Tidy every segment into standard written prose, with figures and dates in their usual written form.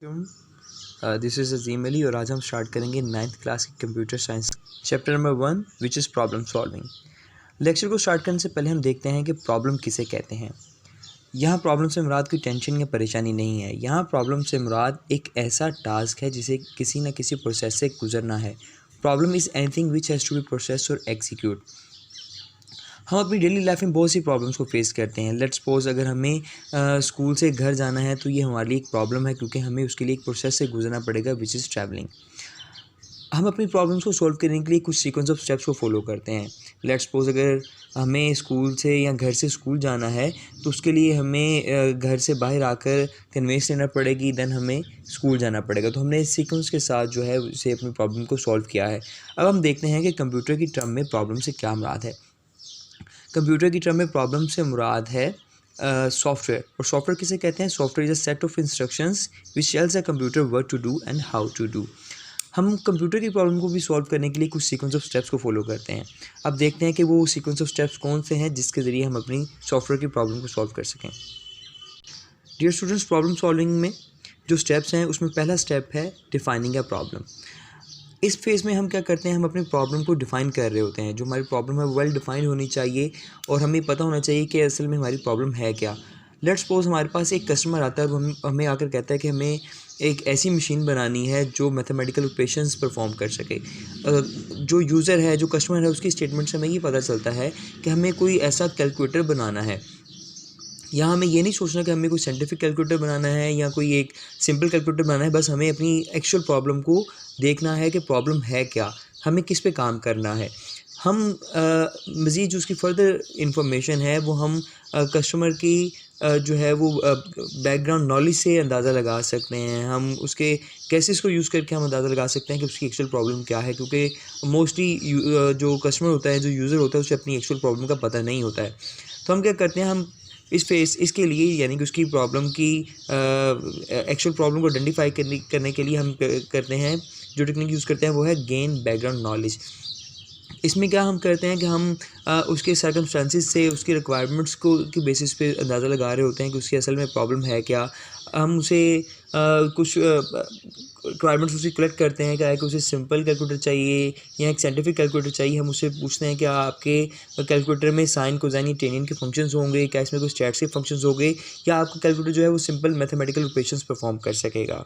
This is अज़ीम अली और आज हम स्टार्ट करेंगे 9th क्लास की computer science chapter number 1 which is problem solving. Lecture को स्टार्ट करने से पहले हम देखते हैं कि प्रॉब्लम किसे कहते हैं। यहाँ प्रॉब्लम से मुराद कोई टेंशन या परेशानी नहीं है। यहाँ प्रॉब्लम से मुराद एक ऐसा टास्क है जिसे किसी न किसी प्रोसेस से गुजरना है। Problem is anything which has to be process और एग्जीक्यूट। हम अपनी डेली लाइफ में बहुत सी प्रॉब्लम्स को फेस करते हैं। लेट्स सपोज अगर हमें स्कूल से घर जाना है तो ये हमारे लिए एक प्रॉब्लम है, क्योंकि हमें उसके लिए एक प्रोसेस से गुजरना पड़ेगा विच इज़ ट्रैवलिंग। हम अपनी प्रॉब्लम्स को सॉल्व करने के लिए कुछ सीक्वेंस ऑफ स्टेप्स को फॉलो करते हैं। लेट्स सपोज अगर हमें स्कूल से या घर से स्कूल जाना है तो उसके लिए हमें घर से बाहर आकर कन्वेंस लेना पड़ेगी, देन हमें स्कूल जाना पड़ेगा। तो हमने इस सीक्वेंस के साथ जो है उसे अपनी प्रॉब्लम को सॉल्व किया है। अब हम देखते हैं कि कंप्यूटर की टर्म में प्रॉब्लम से क्या मुराद है। कंप्यूटर की टर्म में प्रॉब्लम से मुराद है सॉफ्टवेयर। और सॉफ्टवेयर किसे कहते हैं? Software is a set of instructions which tells a computer what to do and how to do. हम कंप्यूटर की प्रॉब्लम को भी सॉल्व करने के लिए कुछ सीक्वेंस ऑफ स्टेप्स को फॉलो करते हैं। अब देखते हैं कि वो सीक्वेंस ऑफ स्टेप्स कौन से हैं जिसके ज़रिए हम अपनी सॉफ्टवेयर की प्रॉब्लम को सॉल्व कर सकें। डियर स्टूडेंट्स, प्रॉब्लम सॉल्विंग में जो स्टेप्स हैं उसमें पहला स्टेप है डिफाइनिंग अ प्रॉब्लम। इस फेज़ में हम क्या करते हैं, हम अपनी प्रॉब्लम को डिफ़ाइन कर रहे होते हैं। जो हमारी प्रॉब्लम है वो वेल डिफ़ाइंड होनी चाहिए और हमें पता होना चाहिए कि असल में हमारी प्रॉब्लम है क्या। लेट्स सपोज हमारे पास एक कस्टमर आता है और हमें आकर कहता है कि हमें एक ऐसी मशीन बनानी है जो मैथमेटिकल ऑपरेशंस परफॉर्म कर सके। जो यूज़र है, जो कस्टमर है, उसकी स्टेटमेंट से हमें ये पता चलता है कि हमें कोई ऐसा कैलकुलेटर बनाना है। यहाँ हमें ये नहीं सोचना कि हमें कोई साइंटिफिक कैलकुलेटर बनाना है या कोई एक सिंपल कैलकुलेटर बनाना है। बस हमें अपनी एक्चुअल प्रॉब्लम को देखना है कि प्रॉब्लम है क्या, हमें किस पे काम करना है। हम मज़ीद जो उसकी फ़र्दर इंफॉर्मेशन है वो हम कस्टमर की जो है वो बैकग्राउंड नॉलेज से अंदाज़ा लगा सकते हैं। हम उसके केसेस को यूज़ करके हम अंदाज़ा लगा सकते हैं कि उसकी एक्चुअल प्रॉब्लम क्या है, क्योंकि मोस्टली जो कस्टमर होता है, जो यूज़र होता है, उसे अपनी एक्चुअल प्रॉब्लम का पता नहीं होता है। तो हम क्या करते हैं, हम इसके लिए यानी कि उसकी प्रॉब्लम की एक्चुअल प्रॉब्लम को आइडेंटिफाई करने के लिए हम करते हैं, जो टेक्निक यूज़ करते हैं वो है गेन बैकग्राउंड नॉलेज। इसमें क्या हम करते हैं कि हम उसके सर्कमस्टांसिस से उसकी रिक्वायरमेंट्स को की बेसिस पे अंदाज़ा लगा रहे होते हैं कि उसकी असल में प्रॉब्लम है क्या। हम उसे कुछ रिक्वायरमेंट्स उसकी कलेक्ट करते हैं, क्या है कि उसे सिंपल कैलकुलेटर चाहिए या एक साइंटिफिक कैलकुलेटर चाहिए। हम उससे पूछते हैं कि आपके कैलकुलेटर में साइन, कोसाइन, टेनियन के फंक्शंस होंगे, क्या इसमें कुछ स्टैट्स के फंक्शंस होंगे, या आपका कैलकुलेटर जो है वो सिंपल मैथमेटिकल ऑपरेशंस परफॉर्म कर सकेगा।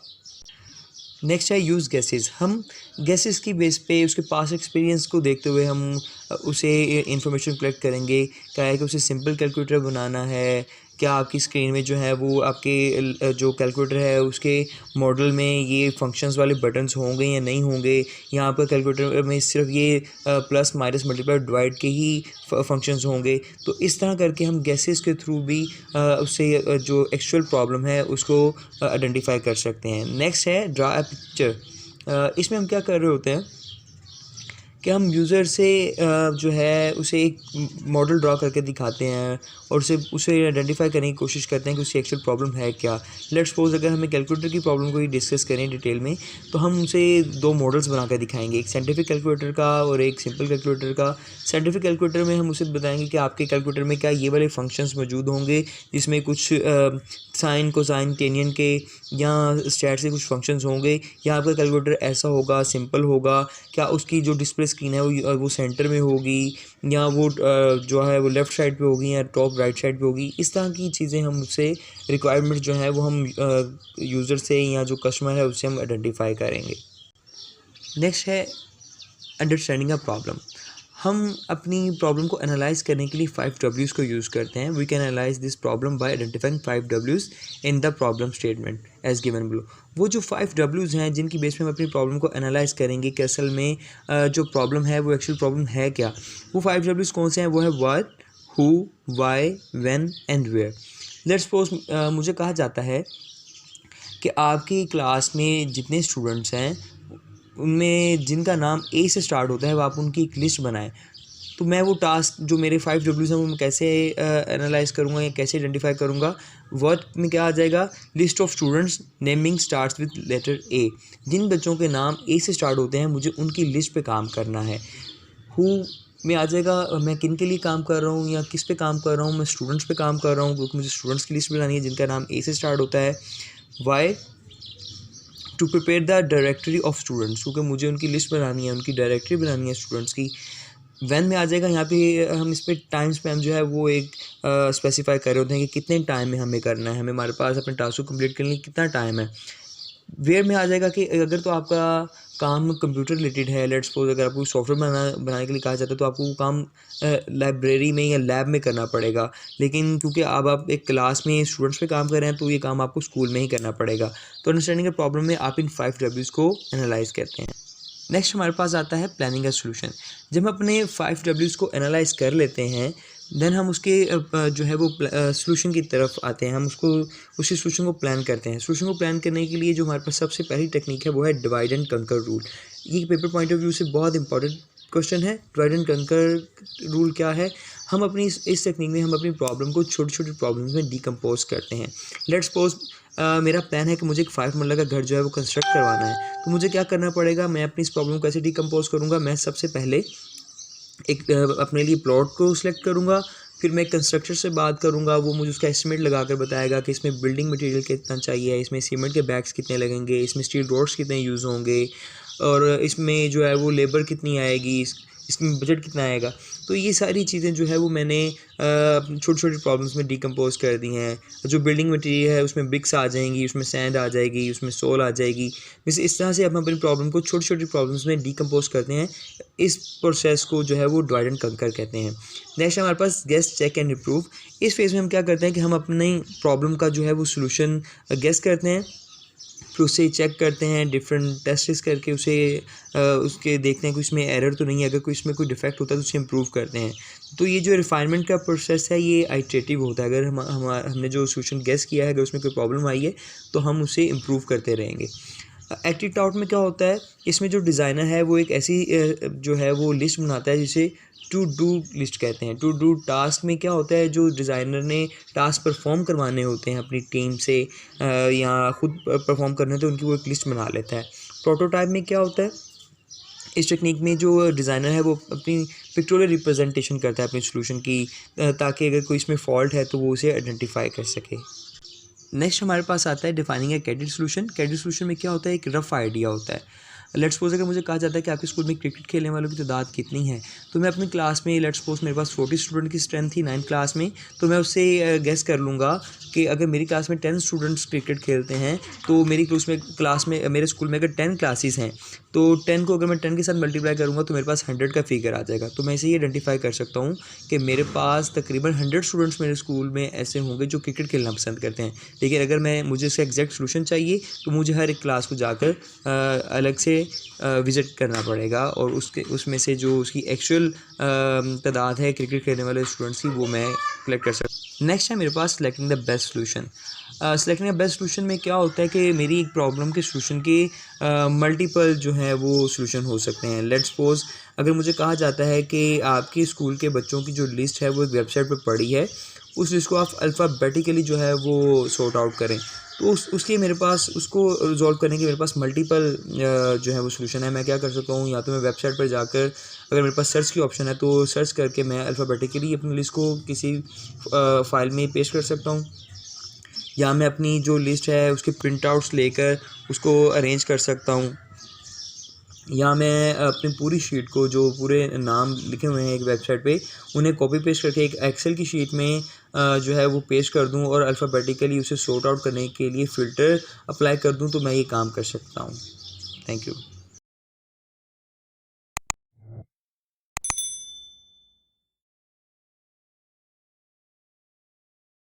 नेक्स्ट है यूज़ गैसेस। हम गैसेस की बेस पे उसके पास एक्सपीरियंस को देखते हुए हम उसे इंफॉर्मेशन कलेक्ट करेंगे। क्या है कि उसे सिंपल कैलकुलेटर बनाना है, क्या आपकी स्क्रीन में जो है वो आपके जो कैलकुलेटर है उसके मॉडल में ये फंक्शंस वाले बटन्स होंगे या नहीं होंगे, या आपका कैलकुलेटर में सिर्फ ये प्लस माइनस मल्टीप्लाई डिवाइड के ही फंक्शंस होंगे। तो इस तरह करके हम गैसेस के थ्रू भी उससे जो एक्चुअल प्रॉब्लम है उसको आइडेंटिफाई कर सकते हैं। नेक्स्ट है ड्रा अ पिक्चर। इसमें हम क्या कर रहे होते हैं कि हम यूज़र से जो है उसे एक मॉडल ड्रा करके दिखाते हैं और उसे आइडेंटिफाई करने की कोशिश करते हैं कि उसकी एक्चुअल प्रॉब्लम है क्या। लेट्स सपोज अगर हमें कैलकुलेटर की प्रॉब्लम को ही डिस्कस करें डिटेल में, तो हम उसे दो मॉडल्स बना कर दिखाएंगे, एक साइंटिफिक कैलकुलेटर का और एक सिंपल कैलकुलेटर का। साइंटिफिक कैलकुलेटर में हम उसे बताएंगे कि आपके कैलकुलेटर में क्या ये वाले फंक्शंस मौजूद होंगे जिसमें कुछ साइन, कोसाइन, टेनियन के या स्टैट से कुछ फंक्शंस होंगे, या आपका कैलकुलेटर ऐसा होगा, सिंपल होगा, क्या उसकी जो डिस्प्ले स्क्रीन है वो सेंटर में होगी, या वो जो है वो लेफ़्ट साइड पे होगी या टॉप राइट साइड पे होगी। इस तरह की चीज़ें हम उससे रिक्वायरमेंट जो है वो हम यूज़र से या जो कस्टमर है उससे हम आइडेंटिफाई करेंगे। नेक्स्ट है अंडरस्टैंडिंग अ प्रॉब्लम। हम अपनी प्रॉब्लम को एनालाइज करने के लिए 5 Ws को यूज़ करते हैं। We can analyse this problem by identifying 5 Ws in the problem statement as given below. वो जो 5 Ws हैं जिनकी बेस पे हम अपनी प्रॉब्लम को एनालाइज करेंगे कि असल में जो प्रॉब्लम है वो एक्चुअल प्रॉब्लम है क्या। वो 5 Ws कौन से हैं? वो है what, who, why, when and where. Let's suppose मुझे कहा जाता है कि आपकी क्लास में जितने स्टूडेंट्स हैं उनमें जिनका नाम ए से स्टार्ट होता है वो आप उनकी एक लिस्ट बनाएं। तो मैं वो टास्क जो मेरे 5 Ws हैं वो मैं कैसे एनालाइज करूँगा या कैसे आइडेंटिफाई करूँगा? वर्ड में क्या आ जाएगा? List of students naming starts with letter A. जिन बच्चों के नाम ए से स्टार्ट होते हैं मुझे उनकी लिस्ट पे काम करना है। हु में आ जाएगा मैं किन के लिए काम कर रहा हूँ या किस पे काम कर रहा हूँ। मैं स्टूडेंट्स पे काम कर रहा हूँ क्योंकि मुझे स्टूडेंट्स की लिस्ट बनानी है जिनका नाम ए से स्टार्ट होता है। Why to prepare the directory of students, क्योंकि मुझे उनकी लिस्ट बनानी है, उनकी डायरेक्टरी बनानी है स्टूडेंट्स की। वैन में आ जाएगा, यहाँ पे हम इस पर टाइम स्पैम जो है वो एक स्पेसिफाई कर रहे होते हैं कि कितने टाइम में हमें करना है, हमारे पास अपने टास्क को कंप्लीट करने के लिए कितना टाइम है। वेयर में आ जाएगा कि अगर तो आपका काम कंप्यूटर रिलेटेड है, लेट्स सपोज अगर आपको सॉफ्टवेयर बनाने के लिए कहा जाता है तो आपको वो काम लाइब्रेरी में या लैब में करना पड़ेगा। लेकिन क्योंकि अब आप एक क्लास में स्टूडेंट्स पे काम कर रहे हैं तो ये काम आपको स्कूल में ही करना पड़ेगा। तो अंडरस्टैंडिंग द प्रॉब्लम में आप इन 5 W's को एनालाइज करते हैं। नेक्स्ट हमारे पास आता है प्लानिंग का सोल्यूशन। जब हम अपने 5 W's को एनालाइज कर लेते हैं, देन हम उसके जो है वो सोल्यूशन की तरफ आते हैं। हम उसी सोल्यूशन को प्लान करते हैं। सोल्यूशन को प्लान करने के लिए जो हमारे पास सबसे पहली टेक्निक है वो है डिवाइड एंड कंकर रूल। ये पेपर पॉइंट ऑफ व्यू से बहुत इंपॉर्टेंट क्वेश्चन है। डिवाइड एंड कंकर रूल क्या है? हम अपनी इस टेक्निक में हम अपनी प्रॉब्लम को छोटी छोटी प्रॉब्लम्स में डिकम्पोज करते हैं। लेट्स सपोज मेरा प्लान है कि मुझे एक 5 मरला का घर जो है वो कंस्ट्रक्ट करवाना है। तो मुझे क्या करना पड़ेगा? मैं अपनी इस प्रॉब्लम को कैसे डिकम्पोज करूँगा? मैं सबसे पहले एक अपने लिए प्लॉट को सिलेक्ट करूँगा, फिर मैं कंस्ट्रक्टर से बात करूँगा, वो मुझे उसका एस्टिमेट लगा कर बताएगा कि इसमें बिल्डिंग मटेरियल कितना चाहिए, इसमें सीमेंट के बैग्स कितने लगेंगे, इसमें स्टील रोड्स कितने यूज़ होंगे, और इसमें जो है वो लेबर कितनी आएगी, इसमें बजट कितना आएगा। तो ये सारी चीज़ें जो है वो मैंने छोटी छोटी प्रॉब्लम्स में डिकम्पोज कर दी हैं। जो बिल्डिंग मटेरियल है उसमें ब्रिक्स आ जाएंगी, उसमें सैंड आ जाएगी, उसमें सोल आ जाएगी। वैसे इस तरह से हम अपनी प्रॉब्लम को छोटी छोटी प्रॉब्लम्स में डिकम्पोज करते हैं। इस प्रोसेस को जो है वो डिवाइड एंड कंकर कहते हैं। नेक्स्ट हमारे पास गेस, चेक एंड इम्प्रूव। इस फेज़ में हम क्या करते हैं कि हम अपनी प्रॉब्लम का जो है वो सोल्यूशन गेस करते हैं, फिर उसे चेक करते हैं, डिफरेंट टेस्ट्स करके उसके देखते हैं कि उसमें एरर तो नहीं है। अगर कोई इसमें कोई डिफेक्ट होता है तो उसे इम्प्रूव करते हैं। तो ये जो रिफाइनमेंट का प्रोसेस है ये आइटरेटिव होता है। अगर हमने जो सोल्यूशन गेस किया है, अगर उसमें कोई प्रॉब्लम आई है तो हम उसे इम्प्रूव करते रहेंगे। एक्टिव आउट में क्या होता है? इसमें जो डिज़ाइनर है वो एक ऐसी जो है वो लिस्ट बनाता है जिसे टू डू लिस्ट कहते हैं। टू डू टास्क में क्या होता है? जो डिज़ाइनर ने टास्क परफॉर्म करवाने होते हैं अपनी टीम से या खुद परफॉर्म करने होते हैं, उनकी वो एक लिस्ट बना लेता है। प्रोटोटाइप में क्या होता है? इस टेक्निक में जो डिज़ाइनर है वो अपनी पिक्टोरियल रिप्रेजेंटेशन करता है अपने सोल्यूशन की, ताकि अगर कोई इसमें फॉल्ट है तो वो उसे आइडेंटिफाई कर सके। नेक्स्ट हमारे पास आता है defining a candidate solution. Candidate solution में क्या होता है? एक रफ आइडिया होता है। लेट्स सपोज अगर मुझे कहा जाता है कि आपके स्कूल में क्रिकेट खेलने वालों की तादाद कितनी है, तो मैं अपनी क्लास में लेट्स सपोज मेरे पास 40 स्टूडेंट की स्ट्रेंथ थी 9th क्लास में, तो मैं उससे गेस कर लूँगा कि अगर मेरी क्लास में 10 स्टूडेंट्स क्रिकेट खेलते हैं तो मेरी क्लास में मेरे स्कूल में अगर 10 क्लासेस हैं तो 10 को अगर मैं 10 के साथ मल्टीप्लाई करूँगा तो मेरे पास 100 का फिगर आ जाएगा। तो मैं इसे ये आइडेंटिफाई कर सकता हूँ कि मेरे पास तकरीबन 100 स्टूडेंट्स मेरे स्कूल में ऐसे होंगे जो क्रिकेट खेलना पसंद करते हैं। लेकिन अगर मुझे इसका एग्जैक्ट सोल्यूशन चाहिए तो मुझे हर एक क्लास को जाकर अलग से विज़िट करना पड़ेगा, और उसमें से जो उसकी एक्चुअल तादाद है क्रिकेट खेलने वाले स्टूडेंट्स की वो मैं कलेक्ट कर सकता। नेक्स्ट है मेरे पास selecting the best solution. Selecting the best solution में क्या होता है कि मेरी एक प्रॉब्लम के सोल्यूशन के मल्टीपल जो है वो सोल्यूशन हो सकते हैं। लेट्स सपोज अगर मुझे कहा जाता है कि आपके स्कूल के बच्चों की जो लिस्ट है वो एक वेबसाइट पर पड़ी है, उस लिस्ट को आप अल्फ़ाबेटिकली जो है वो सॉर्ट आउट करें, तो उसके मेरे पास उसको रिजॉल्व करने के मेरे पास मल्टीपल जो है वो सोल्यूशन है। मैं क्या कर सकता हूँ? या तो मैं वेबसाइट पर जाकर, अगर मेरे पास सर्च की ऑप्शन है तो सर्च करके मैं अल्फ़ाबेटिकली अपनी लिस्ट को किसी फ़ाइल में पेस्ट कर सकता हूँ, या मैं अपनी जो लिस्ट है उसके प्रिंट आउट्स लेकर उसको अरेंज कर सकता हूँ, या मैं अपनी पूरी शीट को जो पूरे नाम लिखे हुए हैं एक वेबसाइट पे उन्हें कॉपी पेस्ट करके एक एक्सेल की शीट में जो है वो पेस्ट कर दूं और अल्फ़ाबेटिकली उसे सॉर्ट आउट करने के लिए फ़िल्टर अप्लाई कर दूं, तो मैं ये काम कर सकता हूं। Thank you.